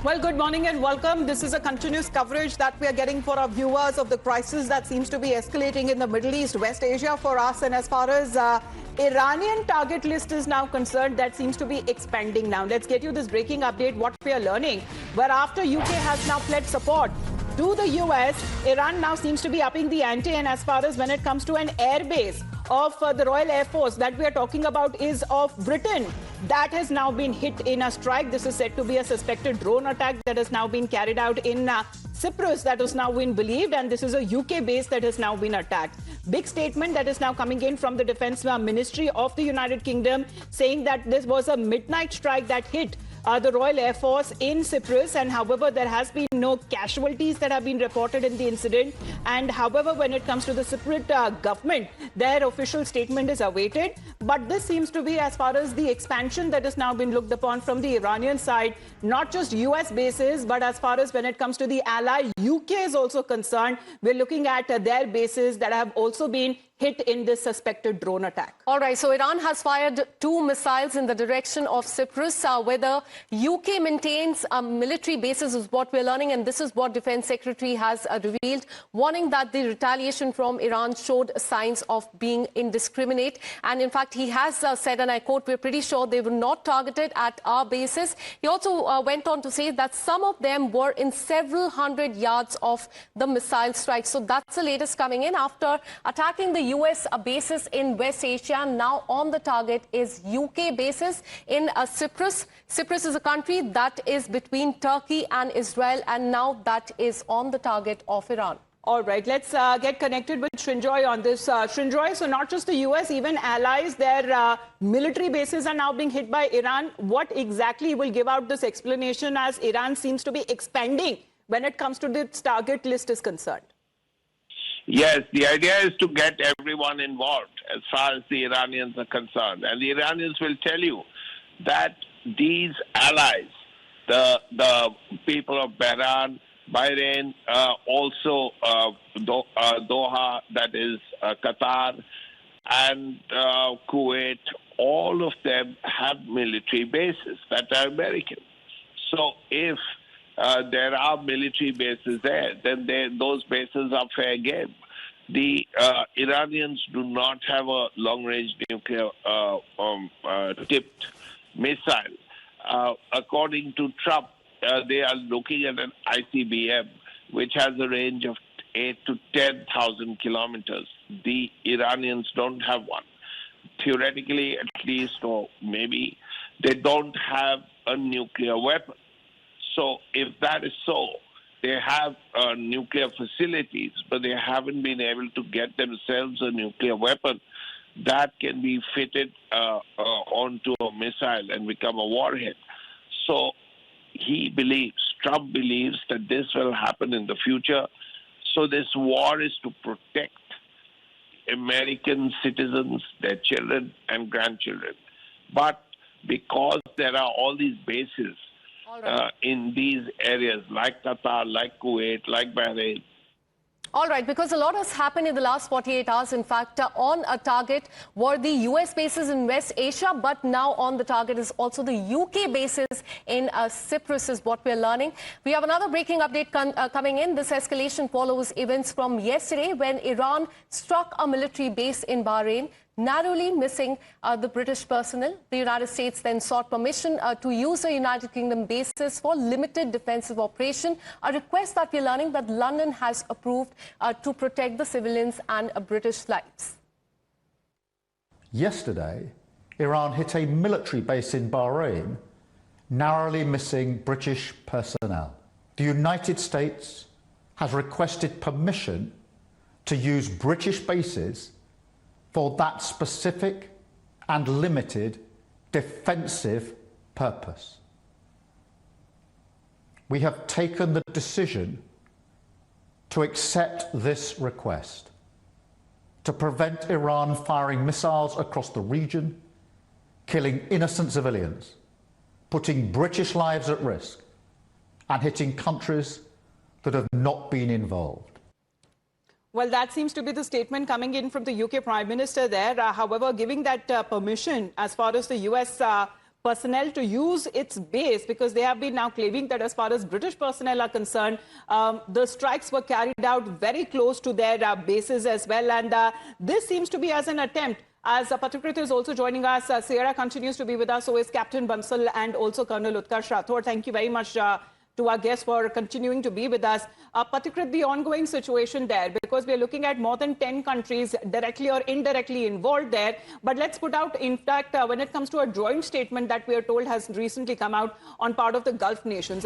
Well, good morning and welcome. This is a continuous coverage that we are getting for our viewers of the crisis that seems to be escalating in the Middle East, West Asia for us. And as far as Iranian target list is now concerned, that seems to be expanding now. Let's get you this breaking update, what we are learning. Where after UK has now pledged support to the US, Iran now seems to be upping the ante. And as far as when it comes to an airbase of the Royal Air Force that we are talking about is of Britain, that has now been hit in a strike. This is said to be a suspected drone attack that has now been carried out in Cyprus, that has now been believed, and this is a UK base that has now been attacked. Big statement that is now coming in from the Defense Ministry of the United Kingdom saying that this was a midnight strike that hit the Royal Air Force in Cyprus, and however there has been no casualties that have been reported in the incident. And however, when it comes to the Cypriot government, their official statement is awaited. But this seems to be, as far as the expansion that has now been looked upon from the Iranian side, not just US bases, but as far as when it comes to the ally UK is also concerned, we're looking at their bases that have also been hit in this suspected drone attack. All right, so Iran has fired 2 missiles in the direction of Cyprus. Whether UK maintains military bases is what we're learning, and this is what Defense Secretary has revealed, warning that the retaliation from Iran showed signs of being indiscriminate. And in fact, he has said, and I quote, "We're pretty sure they were not targeted at our bases." He also went on to say that some of them were in several hundred yards of the missile strike. So that's the latest coming in after attacking the US bases in West Asia. Now on the target is UK bases in Cyprus. Cyprus is a country that is between Turkey and Israel, and now that is on the target of Iran. All right, let's get connected with Srinjoy on this. Srinjoy, so not just the US, even allies, their military bases are now being hit by Iran. What exactly will give out this explanation as Iran seems to be expanding when it comes to this target list is concerned? Yes, the idea is to get everyone involved as far as the Iranians are concerned. And the Iranians will tell you that these allies, the people of Bahrain, also Doha, that is Qatar, and Kuwait, all of them have military bases that are American. So if there are military bases there, then those bases are fair game. The Iranians do not have a long-range nuclear tipped missile. According to Trump, they are looking at an ICBM, which has a range of 8 to 10,000 kilometers. The Iranians don't have one. Theoretically, at least, or maybe, they don't have a nuclear weapon. So if that is so, they have nuclear facilities, but they haven't been able to get themselves a nuclear weapon that can be fitted onto a missile and become a warhead. So Trump believes that this will happen in the future. So this war is to protect American citizens, their children and grandchildren. But because there are all these bases in these areas, like Qatar, like Kuwait, like Bahrain. All right, because a lot has happened in the last 48 hours. In fact, on a target were the US bases in West Asia, but now on the target is also the UK bases in Cyprus, is what we're learning. We have another breaking update coming in. This escalation follows events from yesterday when Iran struck a military base in Bahrain, narrowly missing the British personnel. The United States then sought permission to use the United Kingdom bases for limited defensive operation, a request that we're learning that London has approved to protect the civilians and British lives. Yesterday, Iran hit a military base in Bahrain, narrowly missing British personnel. The United States has requested permission to use British bases for that specific and limited defensive purpose. We have taken the decision to accept this request to prevent Iran firing missiles across the region, killing innocent civilians, putting British lives at risk, and hitting countries that have not been involved. Well, that seems to be the statement coming in from the UK Prime Minister there. However, giving that permission as far as the US personnel to use its base, because they have been now claiming that as far as British personnel are concerned, the strikes were carried out very close to their bases as well. And this seems to be as an attempt. As Patrikrith is also joining us, Sierra continues to be with us, so is Captain Bansal and also Colonel Utkarsh Rathod. Thank you very much to our guests for continuing to be with us. Patrikrith, the ongoing situation there, because we are looking at more than 10 countries directly or indirectly involved there. But let's put out, in fact, when it comes to a joint statement that we are told has recently come out on part of the Gulf nations.